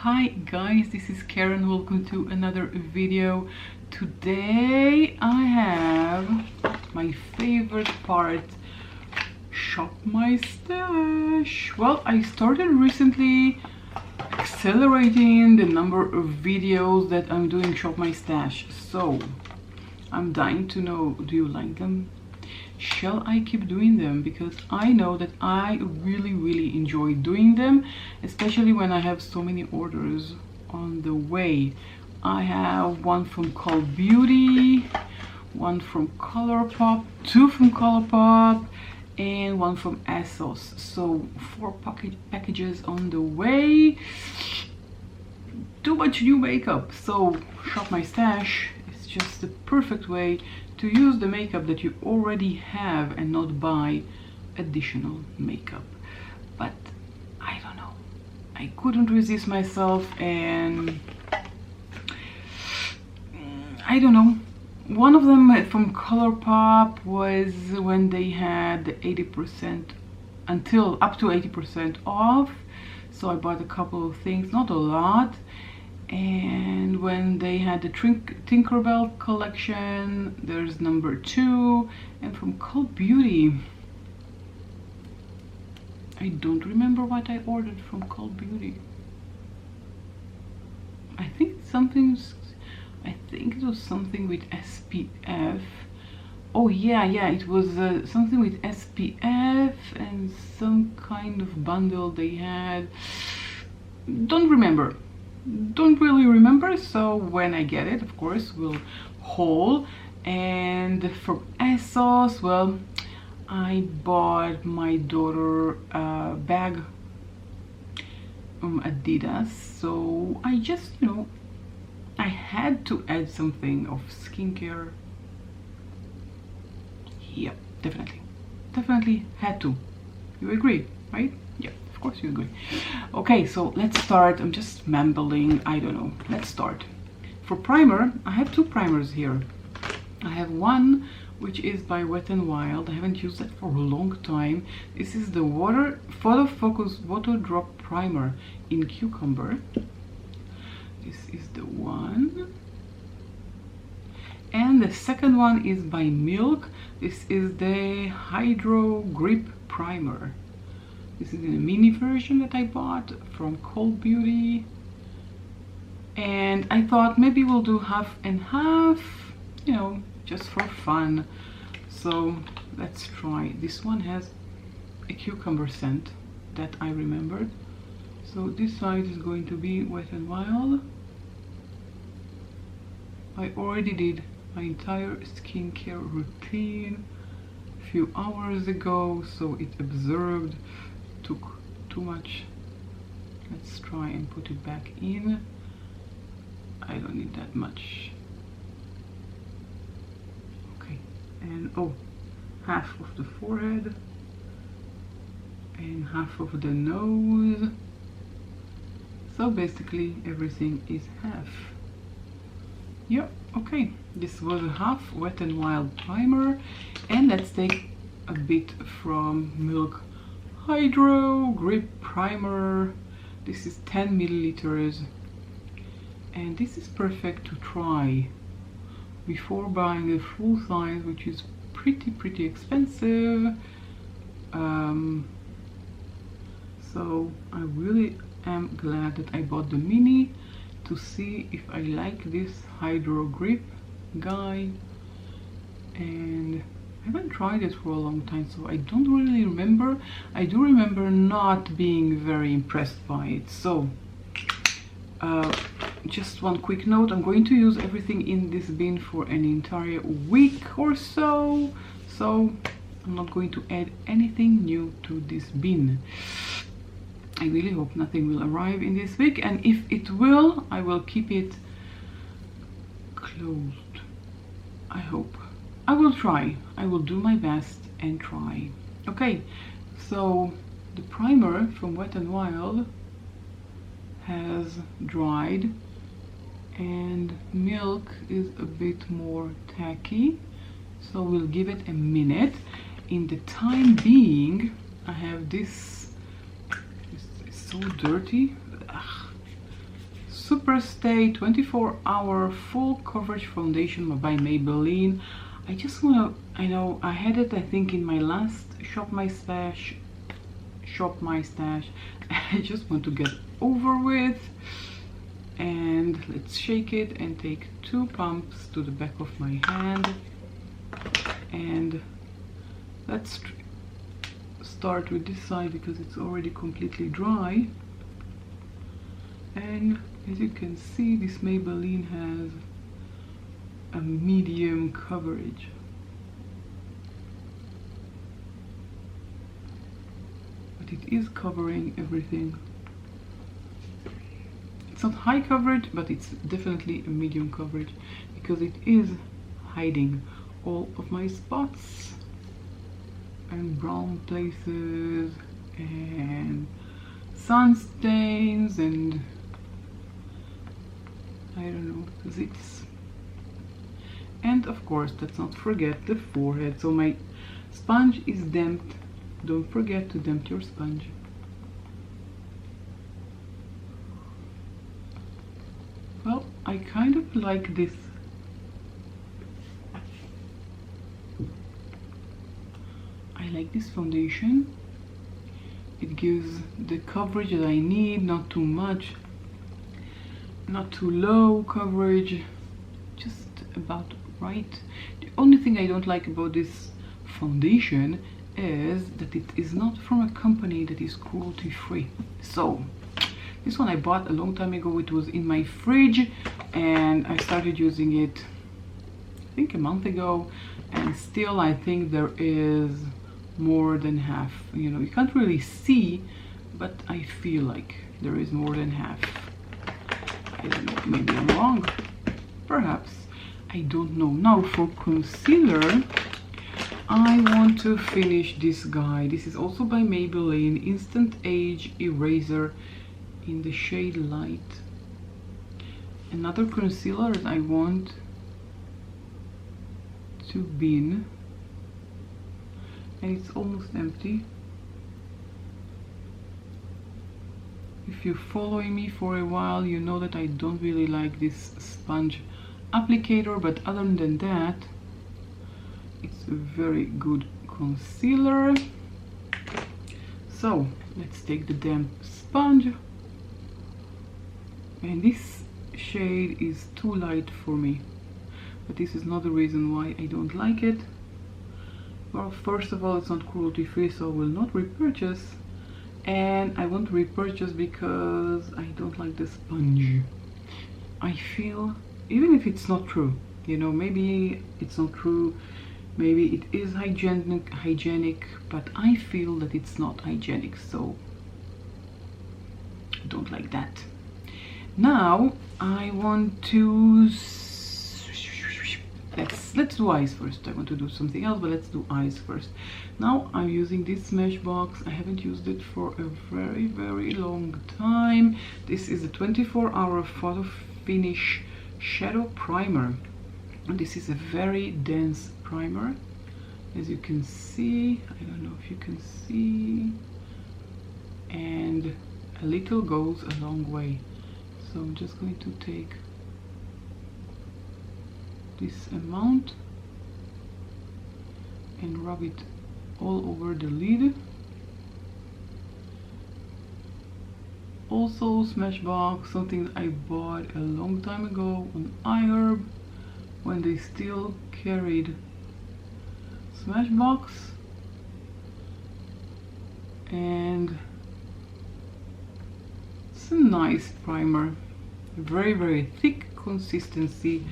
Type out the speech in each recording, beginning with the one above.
Hi guys, this is Karen. Welcome to another video. Today I have my favorite part, shop my stash. Well, I started recently accelerating the number of videos that I'm doing shop my stash, so I'm dying to know, do you like them? Shall I keep doing them? Because I know that I really enjoy doing them, especially when I have so many orders on the way. I have one from Cult Beauty, one from ColourPop, two from ColourPop, and one from ASOS. So 4 packages on the way. Too much new makeup, so shop my stash is just the perfect way to use the makeup that you already have and not buy additional makeup. But I don't know, I couldn't resist myself, and I don't know, one of them from ColourPop was when they had 80% until up to 80% off, so I bought a couple of things, not a lot. And when they had the Tinkerbell collection, there's number 2. And from Cult Beauty, I don't remember what I ordered from Cult Beauty. I think it was something with SPF. Oh yeah, it was something with SPF and some kind of bundle they had. Don't really remember, so when I get it, of course, we'll haul. And from ASOS, well, I bought my daughter a bag from Adidas, so I just, I had to add something of skincare. Yep, definitely had to. You agree, right? Yeah, of course you agree. Okay, so let's start. I'm just mumbling, I don't know. Let's start. For primer, I have 2 primers here. I have one which is by Wet n Wild. I haven't used that for a long time. This is the Photo Focus Water Drop Primer in Cucumber. This is the one. And the second one is by Milk. This is the Hydro Grip Primer. This is in a mini version that I bought from Cult Beauty. And I thought maybe we'll do half and half, just for fun. So let's try. This one has a cucumber scent that I remembered. So this side is going to be Wet n Wild. I already did my entire skincare routine a few hours ago, so it absorbed. Took too much. Let's try and put it back in. I don't need that much. Okay, and half of the forehead and half of the nose. So basically everything is half. Yep, okay, this was a half Wet n Wild primer, and let's take a bit from Milk Hydro Grip Primer. This is 10 milliliters, and this is perfect to try before buying the full size, which is pretty expensive. So I really am glad that I bought the mini to see if I like this Hydro Grip guy, and I haven't tried it for a long time, so I don't really remember. I do remember not being very impressed by it. So just one quick note, I'm going to use everything in this bin for an entire week or so, I'm not going to add anything new to this bin. I really hope nothing will arrive in this week, and if it will, I will keep it closed. I hope. I will try. I will do my best and try. Okay, so the primer from Wet n Wild has dried, and Milk is a bit more tacky, so we'll give it a minute. In the time being, I have this. It's so dirty. Ugh. Super Stay 24-Hour Full Coverage Foundation by Maybelline. I just want to, I know I had it, I think, in my last Shop My Stash. I just want to get over with. And let's shake it and take 2 pumps to the back of my hand. And let's start with this side because it's already completely dry. And as you can see, this Maybelline has a medium coverage. But it is covering everything. It's not high coverage, but it's definitely a medium coverage because it is hiding all of my spots and brown places and sun stains and I don't know, zits. And of course, let's not forget the forehead. So my sponge is damped. Don't forget to damp your sponge. Well, I kind of like this. I like this foundation. It gives the coverage that I need, not too much, not too low coverage, just about right. The only thing I don't like about this foundation is that it is not from a company that is cruelty free. So this one I bought a long time ago. It was in my fridge and I started using it I think a month ago, and still I think there is more than half. You know, you can't really see, but I feel like there is more than half. I don't know, maybe I'm wrong, perhaps, I don't know. Now for concealer, I want to finish this guy. This is also by Maybelline, Instant Age Eraser in the shade Light. Another concealer that I want to bin, and it's almost empty. If you're following me for a while, you know that I don't really like this sponge applicator, but other than that, it's a very good concealer. So let's take the damp sponge, and this shade is too light for me, but this is not the reason why I don't like it. Well, first of all, it's not cruelty free, so I will not repurchase, and I won't repurchase because I don't like the sponge. I feel, even if it's not true, you know, maybe it's not true, maybe it is hygienic, but I feel that it's not hygienic, so I don't like that. Now I want to let's do eyes first. I want to do something else, but let's do eyes first. Now I'm using this Smashbox. I haven't used it for a very long time. This is a 24-hour photo finish shadow primer, and this is a very dense primer, as you can see. I don't know if you can see, and a little goes a long way. So I'm just going to take this amount and rub it all over the lid. Also Smashbox, something that I bought a long time ago on iHerb when they still carried Smashbox, and it's a nice primer, very thick consistency.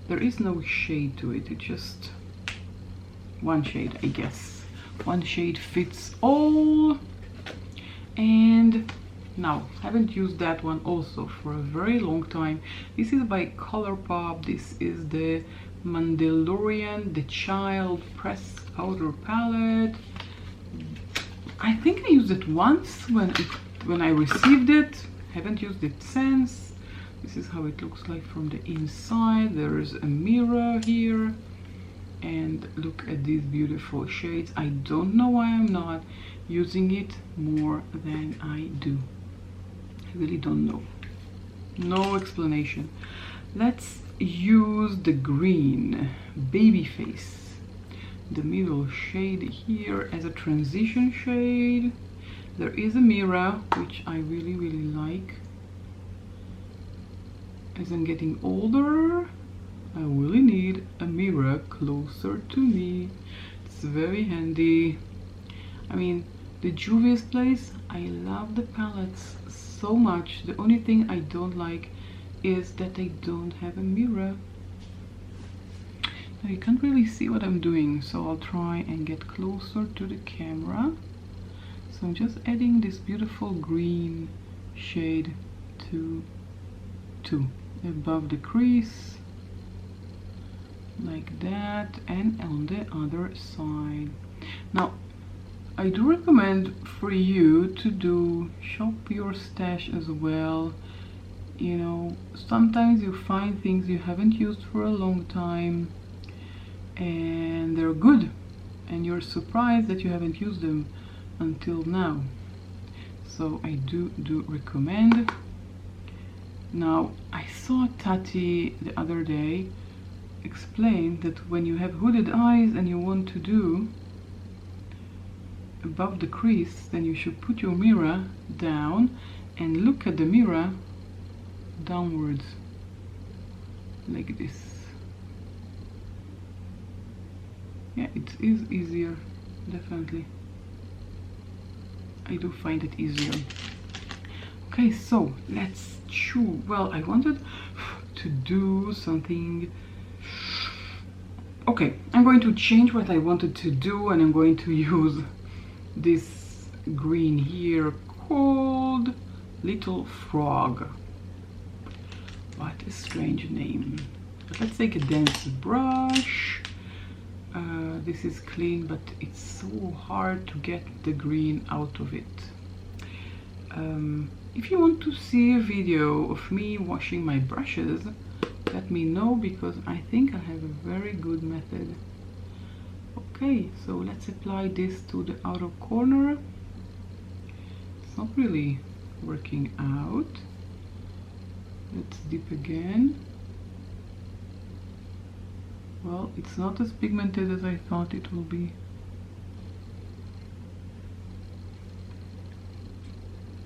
There is no shade to it, it's just one shade, I guess. One shade fits all. And now, I haven't used that one also for a very long time. This is by Colourpop. This is the Mandalorian, the Child Pressed Powder Palette. I think I used it once when I received it. Haven't used it since. This is how it looks like from the inside. There is a mirror here, and look at these beautiful shades. I don't know why I'm not using it more than I do. I really don't know. No explanation. Let's use the green baby face, the middle shade here as a transition shade. There is a mirror which I really like. As I'm getting older, I really need a mirror closer to me. It's very handy. I mean, the Juvia's Place, I love the palettes so much. The only thing I don't like is that they don't have a mirror. Now you can't really see what I'm doing, so I'll try and get closer to the camera. So I'm just adding this beautiful green shade to above the crease, like that, and on the other side. Now I do recommend for you to shop your stash as well. You know, sometimes you find things you haven't used for a long time and they're good, and you're surprised that you haven't used them until now. So I do recommend. Now, I saw Tati the other day explain that when you have hooded eyes and you want to do above the crease, then you should put your mirror down and look at the mirror downwards, like this. Yeah, it is easier, definitely. I do find it easier. Okay, so let's choose. Well, I wanted to do something. Okay, I'm going to change what I wanted to do, and I'm going to use this green here called Little Frog. What a strange name. But let's take a dense brush. This is clean, but it's so hard to get the green out of it. If you want to see a video of me washing my brushes, let me know, because I think I have a very good method. Okay, so let's apply this to the outer corner. It's not really working out. Let's dip again. Well, it's not as pigmented as I thought it will be.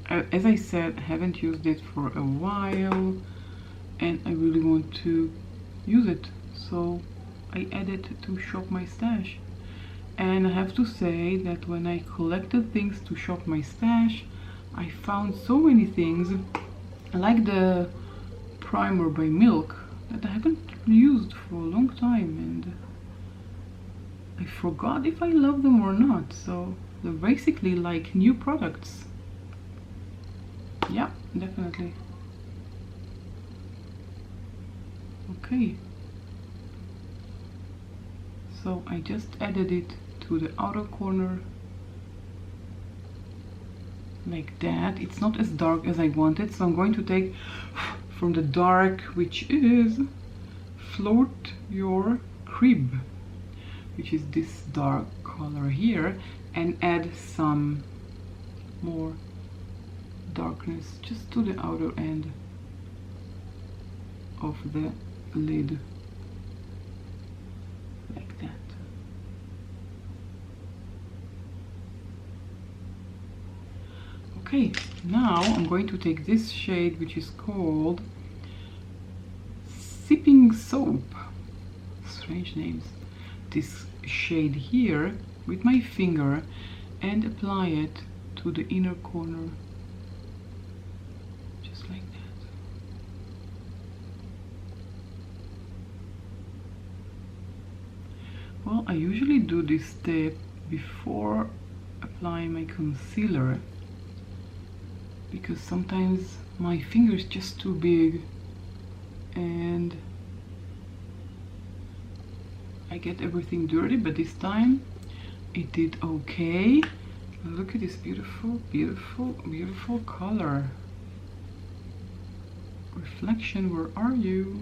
As I said, I haven't used it for a while and I really want to use it, so I added to shop my stash. And I have to say that when I collected things to shop my stash, I found so many things, like the primer by Milk, that I haven't used for a long time, and I forgot if I love them or not. So they're basically like new products. Yeah, definitely. Okay, so I just added it to the outer corner like that. It's not as dark as I wanted, so I'm going to take from the dark, which is Float Your Crib, which is this dark color here, and add some more darkness just to the outer end of the lid, like that. Okay, now I'm going to take this shade, which is called Sipping Soap. Strange names. This shade here with my finger and apply it to the inner corner, just like that. Well, I usually do this step before applying my concealer, because sometimes my finger is just too big and I get everything dirty, but this time it did okay. Look at this beautiful, beautiful, beautiful color. Reflection, where are you?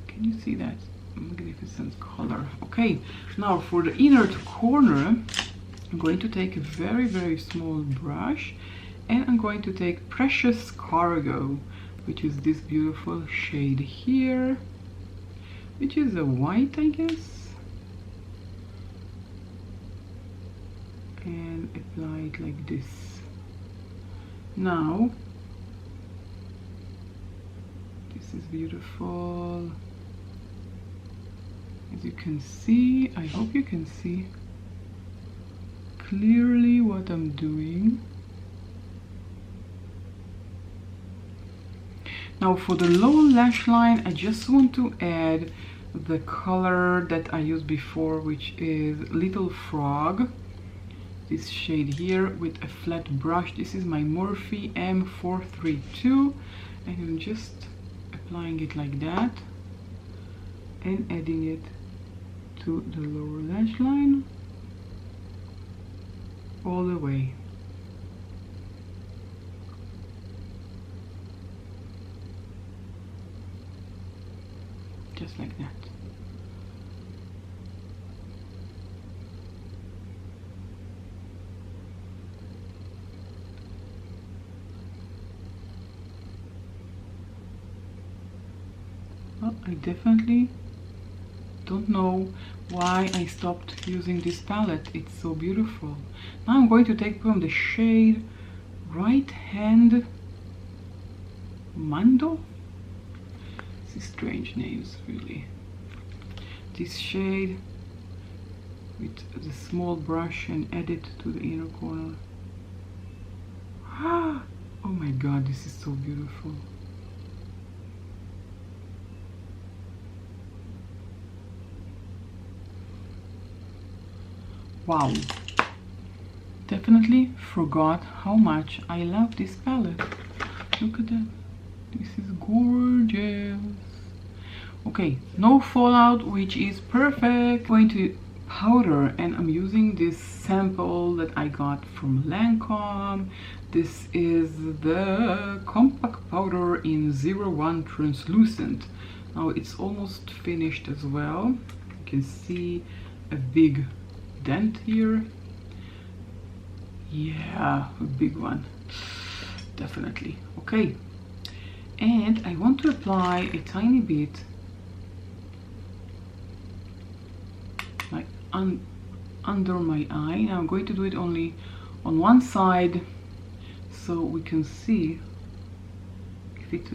Can you see that? Magnificent color. Okay, now for the inner corner, I'm going to take a very, very small brush And I'm going to take Precious Cargo, which is this beautiful shade here, which is a white, I guess, and apply it like this. Now this is beautiful, as you can see. I hope you can see clearly what I'm doing. Now for the lower lash line, I just want to add the color that I used before, which is Little Frog. This shade here with a flat brush. This is my Morphe M432, and I'm just applying it like that and adding it to the lower lash line all the way. Just like that. Well, I definitely don't know why I stopped using this palette. It's so beautiful. Now I'm going to take from the shade Right Hand Mando. These strange names, really. This shade with the small brush and add it to the inner corner. Oh my god, this is so beautiful. Wow, definitely forgot how much I love this palette. Look at that, this is gorgeous. Okay, no fallout, which is perfect. Going to powder, and I'm using this sample that I got from Lancome. This is the compact powder in 01 translucent. Now it's almost finished as well. You can see a big dent here. Yeah, a big one, definitely. Okay, and I want to apply a tiny bit like under my eye. Now I'm going to do it only on one side so we can see if it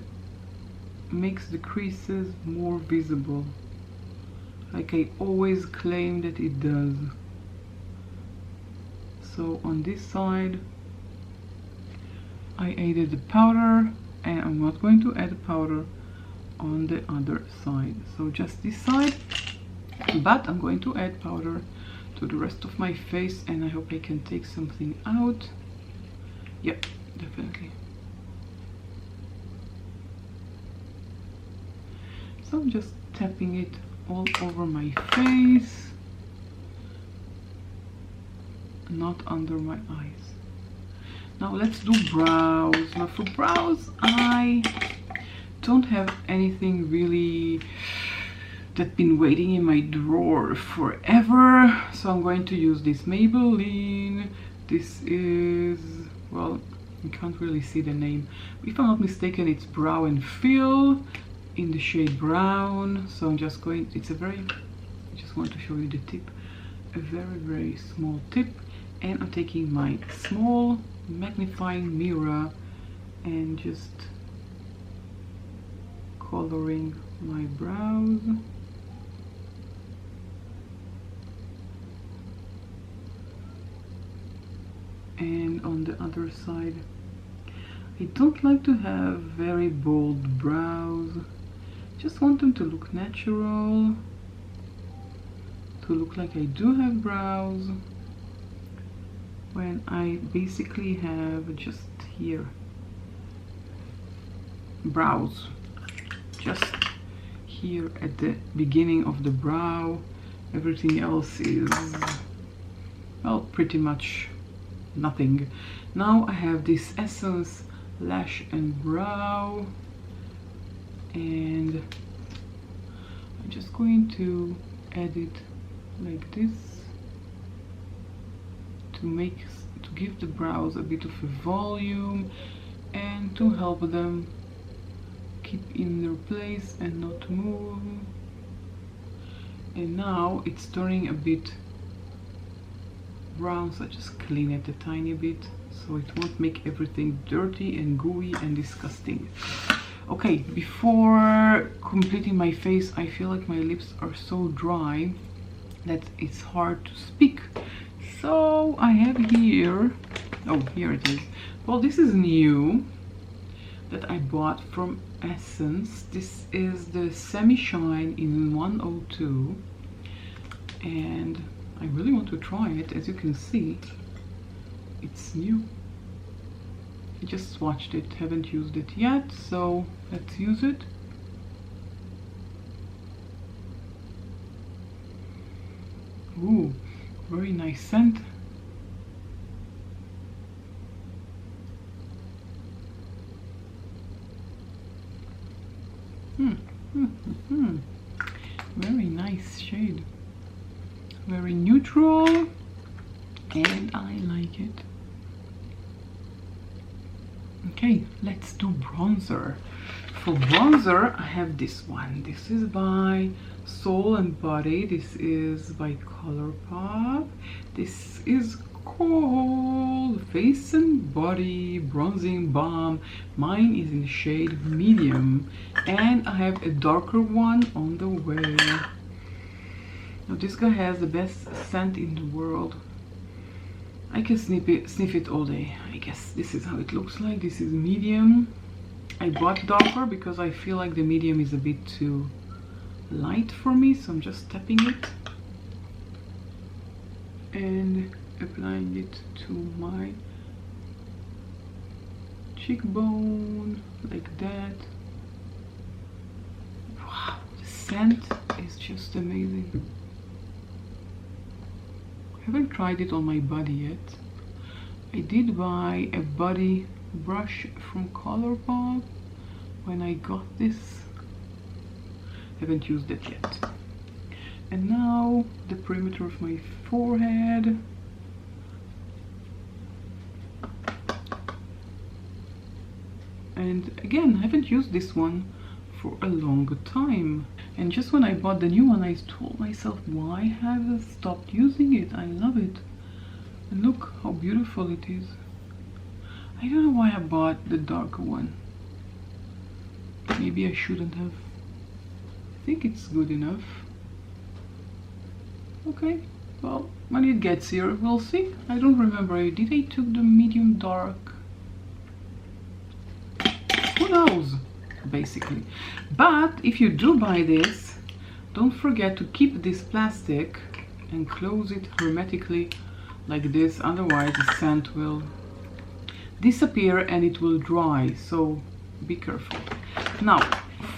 makes the creases more visible, like I always claim that it does. So on this side I added the powder, and I'm not going to add powder on the other side, so just this side, but I'm going to add powder to the rest of my face, and I hope I can take something out. Yep, definitely. So I'm just tapping it all over my face, not under my eyes. Now let's do brows. Now for brows, I don't have anything really that's been waiting in my drawer forever, so I'm going to use this Maybelline. This is, well, you can't really see the name. If I'm not mistaken, it's Brow and Fill in the shade brown. So I'm just going, it's a very, I just want to show you the tip, a very small tip, and I'm taking my small magnifying mirror and just coloring my brows. And on the other side, I don't like to have very bold brows, just want them to look natural, to look like I do have brows, when I basically have just here brows, just here at the beginning of the brow. Everything else is, well, pretty much nothing. Now I have this Essence Lash and Brow, and I'm just going to add it like this to make to give the brows a bit of a volume and to help them keep in their place and not move. And now it's turning a bit brown, so I just clean it a tiny bit so it won't make everything dirty and gooey and disgusting. Okay, before completing my face, I feel like my lips are so dry that it's hard to speak. So I have here, oh, here it is. Well, this is new that I bought from Essence. This is the Semi Shine in 102, and I really want to try it. As you can see, it's new. I just swatched it, haven't used it yet, so let's use it. Ooh, very nice scent. Very nice shade. Very neutral, and I like it. Okay, let's do bronzer. For bronzer, I have this one. This is by Soul and Body. This is by Colourpop. This is called Face and Body Bronzing Balm. Mine is in the shade medium, and I have a darker one on the way. Now this guy has the best scent in the world. I can sniff it all day. I guess this is how it looks like. This is medium. I bought darker because I feel like the medium is a bit too light for me, so I'm just tapping it and applying it to my cheekbone like that. Wow, the scent is just amazing. I haven't tried it on my body yet. I did buy a body brush from Colourpop when I got this. Haven't used it yet. And now the perimeter of my forehead. And again, I haven't used this one for a long time. And just when I bought the new one, I told myself, why have I stopped using it? I love it. And look how beautiful it is. I don't know why I bought the darker one. Maybe I shouldn't have. I think it's good enough. Okay, well, when it gets here, we'll see. I don't remember. Did I took the medium dark? Who knows? Basically. But if you do buy this, don't forget to keep this plastic and close it hermetically like this, otherwise the scent will disappear and it will dry, so be careful. Now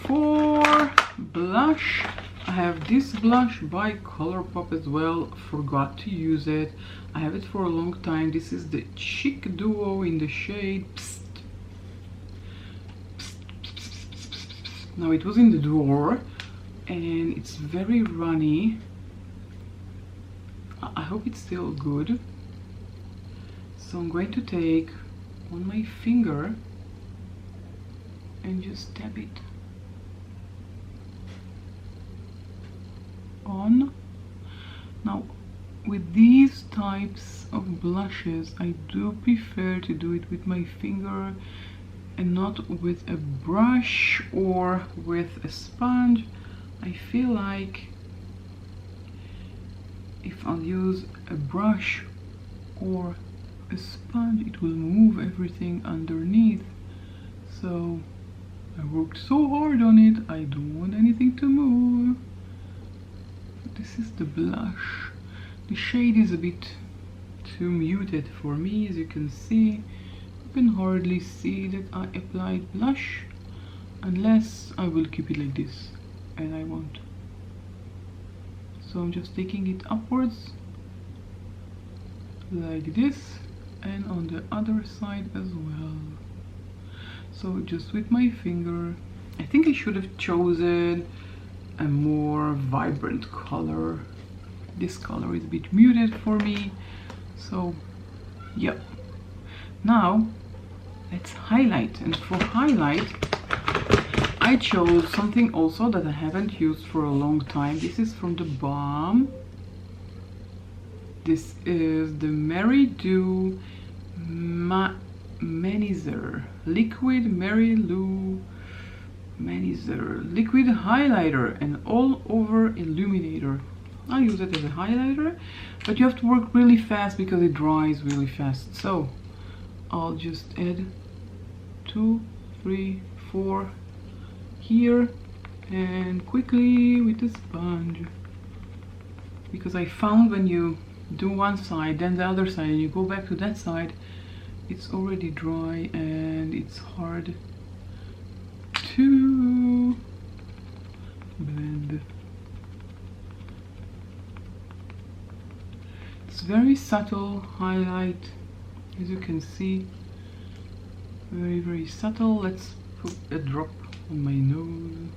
for blush, I have this blush by Colourpop as well. Forgot to use it. I have it for a long time. This is the Chic Duo in the shade Psst. Now it was in the drawer and it's very runny. I hope it's still good. So I'm going to take on my finger and just tap it on. Now with these types of blushes, I do prefer to do it with my finger and not with a brush or with a sponge. I feel like if I'll use a brush or a sponge, it will move everything underneath. So I worked so hard on it, I don't want anything to move. This is the blush. The shade is a bit too muted for me, as you can see. You can hardly see that I applied blush, unless I will keep it like this, and I won't. So I'm just taking it upwards like this, and on the other side as well. So just with my finger. I think I should have chosen a more vibrant color. This color is a bit muted for me, so Yep. Now let's highlight, and for highlight I chose something also that I haven't used for a long time. This is from the Balm. This is the Mary Do Manizer Liquid Mary Lou Manizer Liquid Highlighter and All Over Illuminator. I'll use it as a highlighter, but you have to work really fast because it dries really fast. So I'll just add 2, 3, 4 here and quickly with the sponge, because I found when you do one side then the other side and you go back to that side, it's already dry and it's hard to blend. It's very subtle highlight, as you can see, very subtle. Let's put a drop on my nose.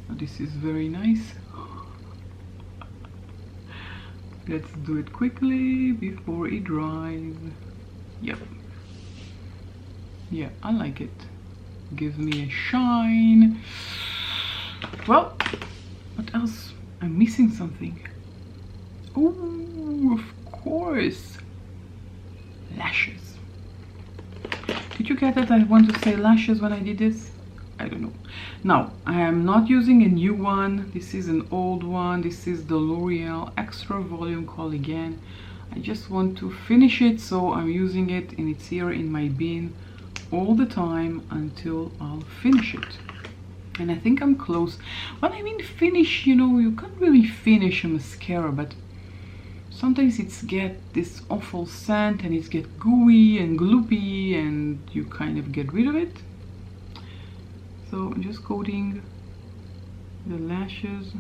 Oh, this is very nice. Let's do it quickly before it dries. Yep. Yeah, I like it. Gives me a shine. Well, what else? I'm missing something. Oh, of course. Lashes. Did you get that I want to say lashes when I did this? I don't know. Now, I am not using a new one. This is an old one. This is the L'Oreal Extra Volume Collagen. I just want to finish it, so I'm using it, and it's here in my bin all the time until I'll finish it. And I think I'm close. When I mean finish, you know, you can't really finish a mascara, but sometimes it's get this awful scent and it's get gooey and gloopy and you kind of get rid of it. So I'm just coating the lashes.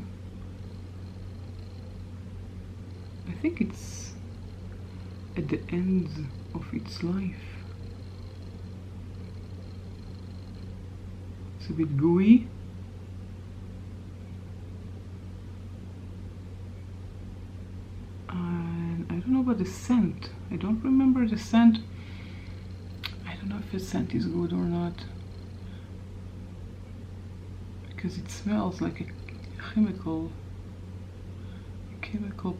I think it's at the ends of its life. It's a bit gooey. And I don't know about the scent. I don't remember the scent. I don't know if the scent is good or not, because it smells like a chemical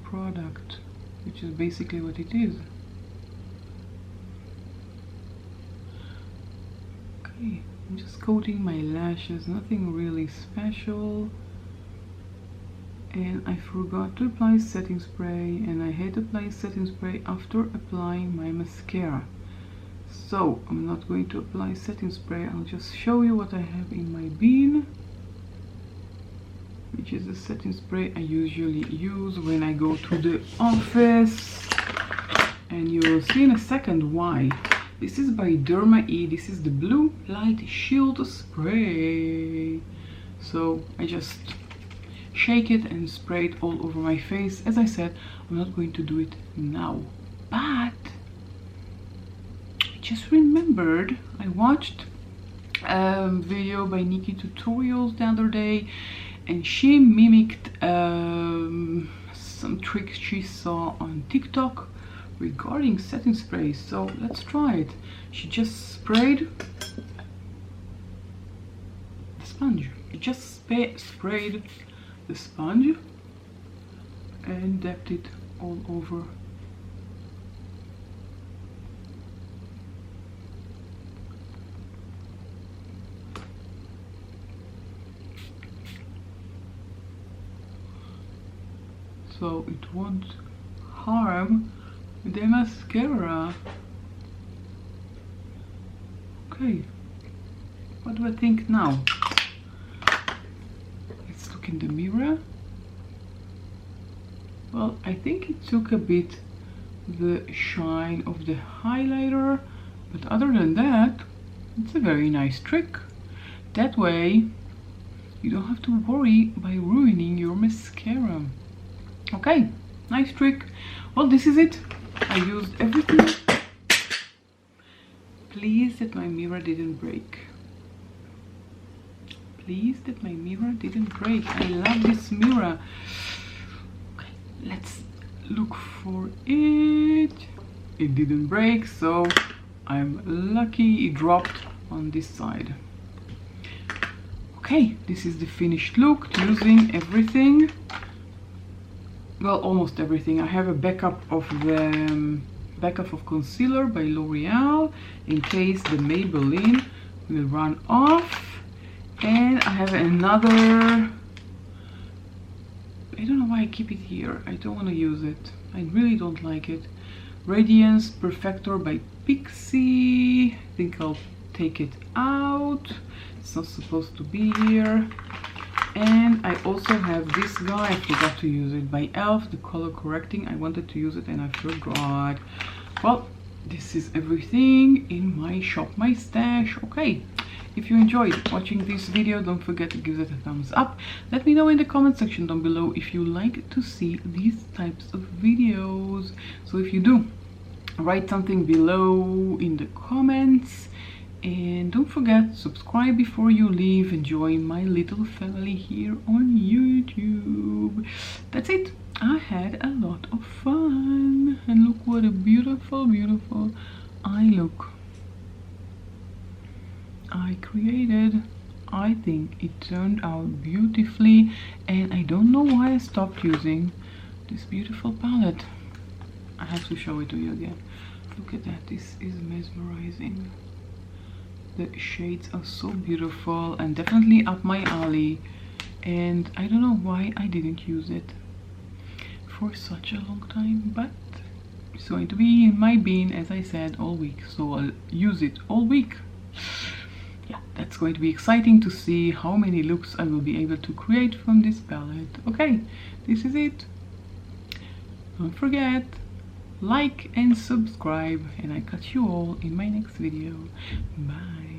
product, which is basically what it is. Okay, I'm just coating my lashes, nothing really special. And I forgot to apply setting spray, and I had to apply setting spray after applying my mascara. So I'm not going to apply setting spray. I'll just show you what I have in my bin, which is the setting spray I usually use when I go to the office, and you will see in a second why. This is by Derma E. This is the Blue Light Shield Spray. So I just shake it and spray it all over my face. As I said, I'm not going to do it now, but I just remembered I watched a video by Nikki Tutorials the other day, and she mimicked some tricks she saw on TikTok regarding setting spray. So let's try it. She just sprayed the sponge. She just sprayed the sponge and dabbed it all over. So it won't harm the mascara. Okay, what do I think now? Let's look in the mirror. Well, I think it took a bit the shine of the highlighter, but other than that, it's a very nice trick. That way you don't have to worry by ruining your mascara. Okay, nice trick. Well, this is it. I used everything. Please that my mirror didn't break. Please that my mirror didn't break. I love this mirror. Okay, let's look for it. it didn't break, so I'm lucky it dropped on this side. Okay, this is the finished look using everything. Well, almost everything. I have a backup of concealer by L'Oreal in case the Maybelline will run off, and I have another. I don't know why I keep it here. I don't want to use it. I really don't like it. Radiance Perfector by Pixie. I think I'll take it out. It's not supposed to be here. And I also have this guy. I forgot to use it, by e.l.f. the color correcting. I wanted to use it and I forgot. Well, this is everything in my Shop My Stash. Okay, if you enjoyed watching this video, don't forget to give it a thumbs up. Let me know in the comment section down below if you like to see these types of videos. So if you do, write something below in the comments. And don't forget, subscribe before you leave and join my little family here on YouTube. That's it. I had a lot of fun. And look what a beautiful, beautiful eye look I created. I think it turned out beautifully. And I don't know why I stopped using this beautiful palette. I have to show it to you again. Look at that. This is mesmerizing. The shades are so beautiful and definitely up my alley, and I don't know why I didn't use it for such a long time, but it's going to be in my bin, as I said, all week, so I'll use it all week. Yeah, that's going to be exciting to see how many looks I will be able to create from this palette. Okay, this is it. Don't forget, like and subscribe, and I catch you all in my next video. Bye.